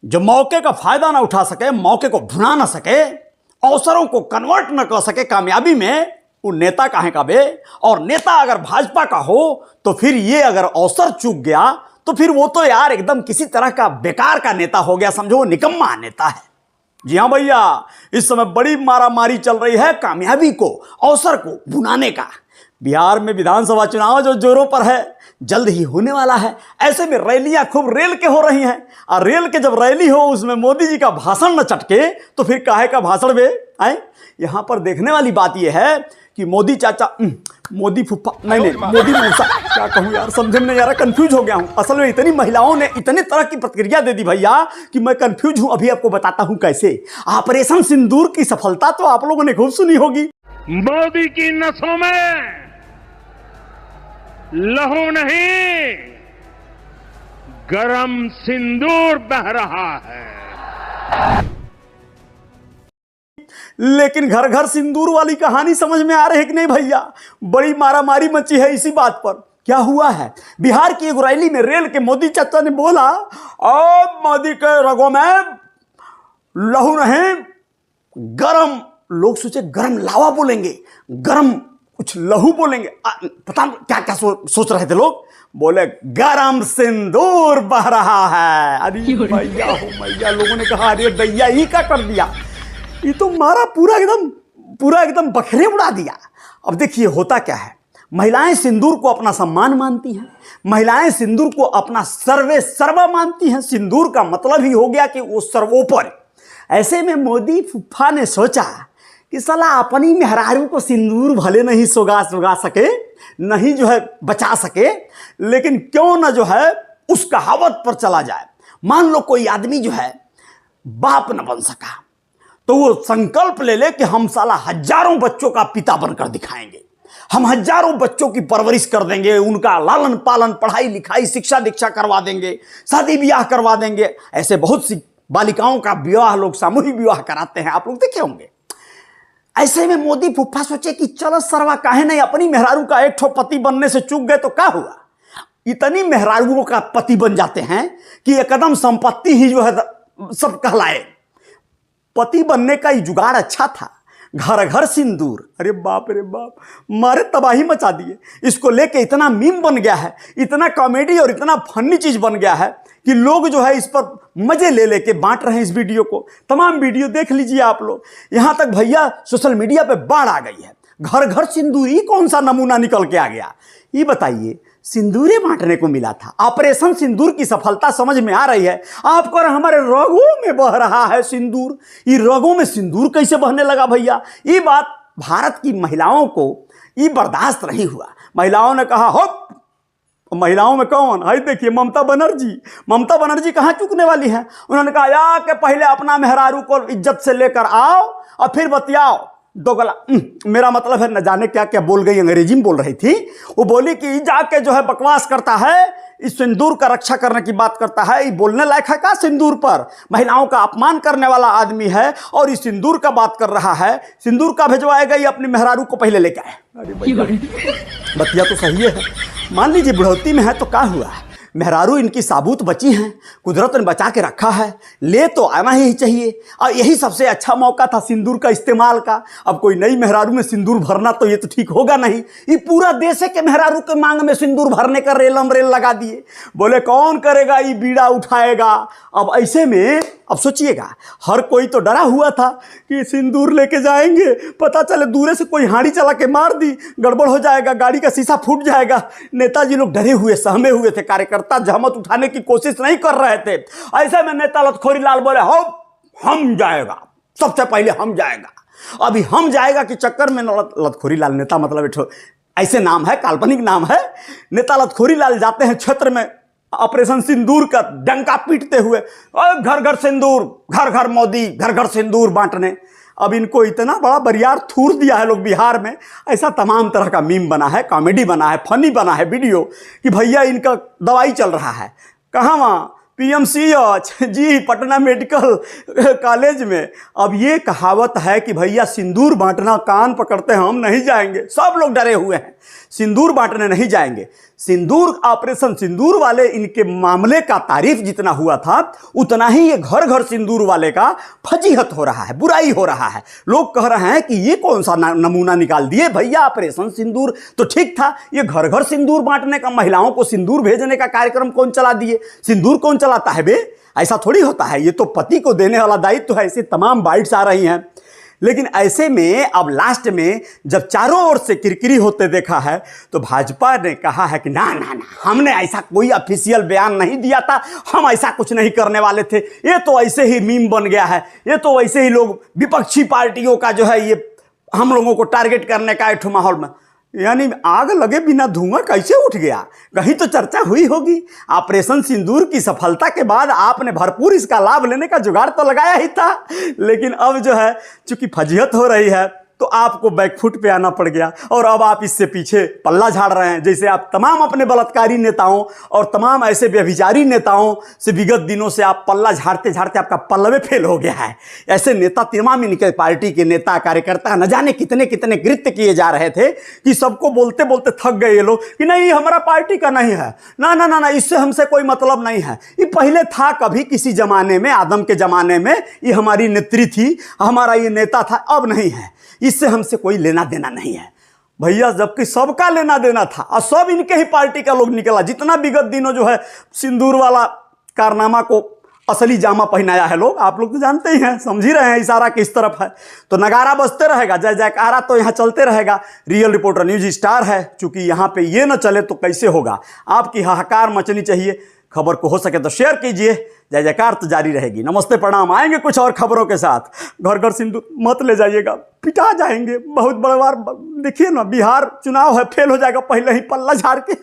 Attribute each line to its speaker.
Speaker 1: जो मौके का फायदा ना उठा सके, मौके को भुना ना सके, अवसरों को कन्वर्ट न कर सके कामयाबी में, वो नेता काहे का बे। और नेता अगर भाजपा का हो तो फिर ये अगर अवसर चूक गया तो फिर वो तो यार एकदम किसी तरह का बेकार का नेता हो गया, समझो वो निकम्मा नेता है। जी हाँ भैया, इस समय बड़ी मारामारी चल रही है कामयाबी को, अवसर को भुनाने का। बिहार में विधानसभा चुनाव जो जोरों पर है, जल्द ही होने वाला है। ऐसे में रैलियां खूब रेल के हो रही हैं, और रेल के जब रैली हो उसमें मोदी जी का भाषण न चटके तो फिर काहे का भाषण बे आए। यहां पर देखने वाली बात यह है कि मोदी चाचा, मोदी फुफ्फा, नहीं मोदी मौसा, क्या कहूँ यार, समझ में नहीं आ रहा, कंफ्यूज हो गया हूँ। असल में इतनी महिलाओं ने इतने तरह की प्रतिक्रिया दे दी भैया कि मैं कंफ्यूज हूँ। अभी आपको बताता हूँ कैसे। ऑपरेशन सिंदूर की सफलता तो आप लोगों ने खूब सुनी होगी।
Speaker 2: मोदी की नसों में लहू नहीं, गरम सिंदूर बह रहा है।
Speaker 1: लेकिन घर घर सिंदूर वाली कहानी समझ में आ रही है कि नहीं भैया? बड़ी मारामारी मची है इसी बात पर। क्या हुआ है, बिहार की एक रैली में रेल के मोदी चाचा ने बोला, और मोदी के रगों में लहू नहीं, गरम, लोग सोचे गरम लावा बोलेंगे, गरम कुछ लहू बोलेंगे, पता क्या क्या सोच रहे थे लोग। बोले गरम सिंदूर बह रहा है। अरे भैया हो मैया, लोगों ने कहा अरे दैया ही क्या कर दिया, ये तो मारा पूरा एकदम बखरे उड़ा दिया। अब देखिए होता क्या है, महिलाएं सिंदूर को अपना सम्मान मानती हैं, महिलाएं सिंदूर को अपना सर्वे सर्वा मानती हैं। सिंदूर का मतलब ही हो गया कि वो सर्वोपरि। ऐसे में मोदी फुफ्फा ने सोचा कि साला अपनी मेहरारू को सिंदूर भले नहीं सुगा सके, नहीं जो है बचा सके, लेकिन क्यों ना जो है उस कहावत पर चला जाए। मान लो कोई आदमी जो है बाप न बन सका, तो वो संकल्प ले ले कि हम साला हजारों बच्चों का पिता बनकर दिखाएंगे, हम हजारों बच्चों की परवरिश कर देंगे, उनका लालन पालन, पढ़ाई लिखाई, शिक्षा दीक्षा करवा देंगे, शादी ब्याह करवा देंगे। ऐसे बहुत सी बालिकाओं का विवाह लोग सामूहिक विवाह कराते हैं, आप लोग देखे होंगे। ऐसे में मोदी फुफ्फा सोचे कि चलो सरवा काहे नहीं, अपनी मेहरारू का एक ठो पति बनने से चूक गए तो क्या हुआ। इतनी मेहरारुओं का पति बन जाते हैं कि एकदम संपत्ति ही जो है सब कहलाए। पति बनने का ये जुगाड़ अच्छा था, घर घर सिंदूर। अरे बाप रे बाप, मारे तबाही मचा दिए। इसको लेके इतना मीम बन गया है, इतना कॉमेडी और इतना फनी चीज बन गया है कि लोग जो है इस पर मजे ले लेके बांट रहे हैं इस वीडियो को। तमाम वीडियो देख लीजिए आप लोग। यहां तक भैया सोशल मीडिया पे बाढ़ आ गई है। घर घर सिंदूर, ही कौन सा नमूना निकल के आ गया? ये बताइए, सिंदूरे बांटने को मिला था। ऑपरेशन सिंदूर की सफलता समझ में आ रही है आपको, और हमारे रगों में बह रहा है सिंदूर। ये रगों में सिंदूर कैसे बहने लगा भैया? ये बात भारत की महिलाओं को ये बर्दाश्त नहीं हुआ। महिलाओं ने कहा हो, महिलाओं में कौन है? देखिए ममता बनर्जी कहाँ चूकने वाली है। उन्होंने कहा या कि पहले अपना मेहरारू को इज्जत से लेकर आओ और फिर बतियाओ। दोगला, मेरा मतलब है न जाने क्या क्या बोल गई, अंग्रेजी में बोल रही थी। वो बोली कि जाके जो है बकवास करता है, इस सिंदूर का रक्षा करने की बात करता है, ये बोलने लायक है क्या? सिंदूर पर महिलाओं का अपमान करने वाला आदमी है और इस सिंदूर का बात कर रहा है। सिंदूर का भिजवाएगा, ये अपनी मेहरारू को पहले लेके आए। अरे बतिया तो सही है। मान लीजिए बुढ़ौती में है तो क्या हुआ, मेहरारू इनकी साबूत बची हैं, कुदरत ने बचा के रखा है, ले तो आना ही चाहिए। और यही सबसे अच्छा मौका था सिंदूर का इस्तेमाल का। अब कोई नई मेहरारू में सिंदूर भरना तो ये तो ठीक होगा नहीं। ये पूरा देश के मेहरारू के मांग में सिंदूर भरने का रेलम रेल लगा दिए। बोले कौन करेगा, ये बीड़ा उठाएगा। अब ऐसे में अब सोचिएगा, हर कोई तो डरा हुआ था कि सिंदूर लेके जाएंगे, पता चले दूर से कोई हाड़ी चला के मार दी, गड़बड़ हो जाएगा, गाड़ी का शीशा फूट जाएगा। नेताजी लोग डरे हुए, सहमे हुए थे, कार्यकर्ता जहमत उठाने की कोशिश नहीं कर रहे थे। ऐसे में नेता लतखोरी लाल बोले हो हम जाएगा, सबसे पहले हम जाएगा। अभी हम जाएगा कि चक्कर में लतखोरी लाल, नेता मतलब ऐसे नाम है, काल्पनिक नाम है। नेता लतखोरी लाल जाते हैं क्षेत्र में ऑपरेशन सिंदूर का डंका पीटते हुए, घर घर सिंदूर, घर घर मोदी, घर घर सिंदूर बांटने। अब इनको इतना बड़ा बरियार थूर दिया है लोग बिहार में। ऐसा तमाम तरह का मीम बना है, कॉमेडी बना है, फनी बना है वीडियो कि भैया इनका दवाई चल रहा है। कहाँ? वहाँ PMCH जी, पटना मेडिकल कॉलेज में। अब ये कहावत है कि भैया सिंदूर बांटना, कान पकड़ते हैं हम नहीं जाएंगे। सब लोग डरे हुए हैं, सिंदूर बांटने नहीं जाएंगे। सिंदूर ऑपरेशन सिंदूर वाले इनके मामले का तारीफ जितना हुआ था, उतना ही ये घर घर सिंदूर वाले का फजीहत हो रहा है, बुराई हो रहा है। लोग कह रहे हैं कि ये कौन सा नमूना निकाल दिए भैया, ऑपरेशन सिंदूर तो ठीक था, ये घर घर सिंदूर बांटने का, महिलाओं को सिंदूर भेजने का कार्यक्रम कौन चला दिए? सिंदूर कौन चलाता है बे? ऐसा थोड़ी होता है, ये तो पति को देने वाला दायित्व है। ऐसी तमाम बाइट्स आ रही हैं। लेकिन ऐसे में अब लास्ट में जब चारों ओर से किरकिरी होते देखा है, तो भाजपा ने कहा है कि ना ना ना, हमने ऐसा कोई ऑफिशियल बयान नहीं दिया था, हम ऐसा कुछ नहीं करने वाले थे, ये तो ऐसे ही मीम बन गया है, ये तो ऐसे ही लोग विपक्षी पार्टियों का जो है ये हम लोगों को टारगेट करने का एक माहौल में। यानी आग लगे बिना धुआं कैसे उठ गया? कहीं तो चर्चा हुई होगी। ऑपरेशन सिंदूर की सफलता के बाद आपने भरपूर इसका लाभ लेने का जुगाड़ तो लगाया ही था, लेकिन अब जो है चूंकि फजीहत हो रही है तो आपको बैकफुट पे आना पड़ गया और अब आप इससे पीछे पल्ला झाड़ रहे हैं। जैसे आप तमाम अपने बलात्कारी नेताओं और तमाम ऐसे व्यभिचारी नेताओं से विगत दिनों से आप पल्ला झाड़ते झाड़ते आपका पल्लवे फेल हो गया है। ऐसे नेता तमाम इनके पार्टी के नेता कार्यकर्ता न जाने कितने कितने कृत्य किए जा रहे थे कि सबको बोलते बोलते थक गए ये लोग कि नहीं हमारा पार्टी का नहीं है, ना ना ना ना, इससे हमसे कोई मतलब नहीं है। ये पहले था कभी किसी जमाने में, आदम के जमाने में ये हमारी नेत्री थी, हमारा ये नेता था, अब नहीं है, इससे हमसे कोई लेना देना नहीं है भैया। जबकि सबका लेना देना था और सब इनके ही पार्टी का लोग निकला। जितना विगत दिनों जो है सिंदूर वाला कारनामा को असली जामा पहनाया है लोग, आप लोग तो जानते ही हैं, समझ ही रहे हैं इशारा किस तरफ है। तो नगारा बजते रहेगा, जय जयकारा तो यहाँ चलते रहेगा। रियल रिपोर्टर न्यूज स्टार है, चूंकि यहाँ पे ये न चले तो कैसे होगा। आपकी हाहाकार मचनी चाहिए। खबर को हो सके तो शेयर कीजिए। जय जयकार तो जारी रहेगी। नमस्ते प्रणाम। आएंगे कुछ और खबरों के साथ। घर घर सिंदूर मत ले जाइएगा, पिटा जाएंगे बहुत बड़ा बार। देखिए ना, बिहार चुनाव है, फेल हो जाएगा पहले ही पल्ला झाड़ के।